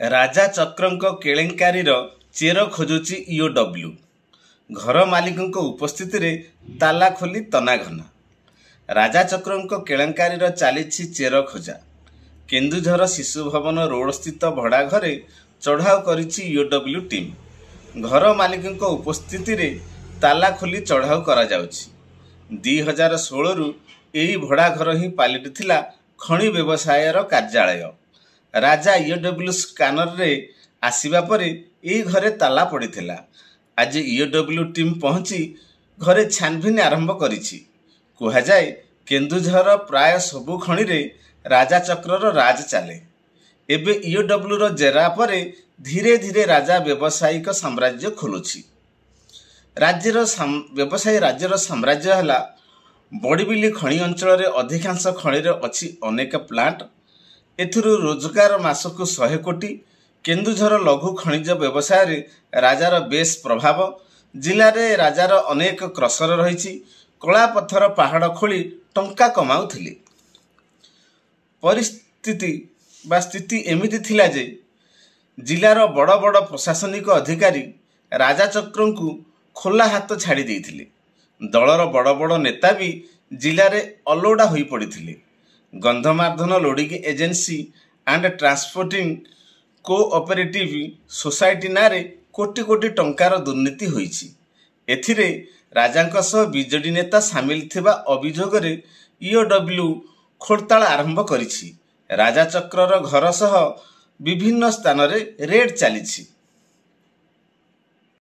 राजा चक्रଙ୍କ केलेंकारीर chair खोजुची EOW. घर मालिकଙ୍କ उपस्थिति रे ताला खोली तनाघना। राजा चक्रଙ୍କ केलेंकारीर चालिछि चेर खोजा। केन्दुझर शिशु भवन रोड स्थित भड़ा घरे चढ़ाऊ करिछि ईओडब्ल्यू टीम। घर मालिकଙ୍କ उपस्थिति रे ताला खोली चढ़ाऊ करा जाउछि। 2016 रु एही भड़ा घर ही पालिटिथिला खणी व्यवसायर कार्यालय। राजा ईओडब्ल्यू स्कानर रे आसिबा परे एही घरे ताला पड़िथिला। आज ईओडब्ल्यू टीम पहुंची घरे छानभिन आरंभ करिछि। कुहा जाए केन्दुझर प्राय सबु खणी रे राजा चक्रर राज चले। एबे ईओडब्ल्यू रो जेरा परे धीरे धीरे राजा व्यवसायिक साम्राज्य खोलुछि। व्यवसायी राज्यर साम्राज्य हला बड़बिली खणी अंचल रे अधिकांश खणी रे अछि अनेक प्लांट। एथिरु रोजगार मासकु 100 कोटी। केन्दुझर लघु खनिज व्यवसाय रे राजार बेस प्रभाव। जिले रे राजार अनेक क्रसर रहिछि। कला पत्थर पहाड़ खोली टंका कमाउथिले। स्थिति एमिति थिला जे जिलार बड़ बड़ प्रशासनिक अधिकारी राजा चक्रंकु खोला हाथ छाड़ी देइथिले। दलर बड़ बड़ नेता भी जिले रे अलोड़ा होई पड़िथिले। Gandhamardan loading agency and transporting cooperative society नारे कोटी कोटी टंकार दुर्नीति होईछि। एथिरे राजांक सह बीजेडी नेता सामिल थिबा अभियोग रे ईओडब्ल्यू खोलताल आरंभ करिछि। राजा चक्रर घर सह विभिन्न स्थान रे रेड चलिछि।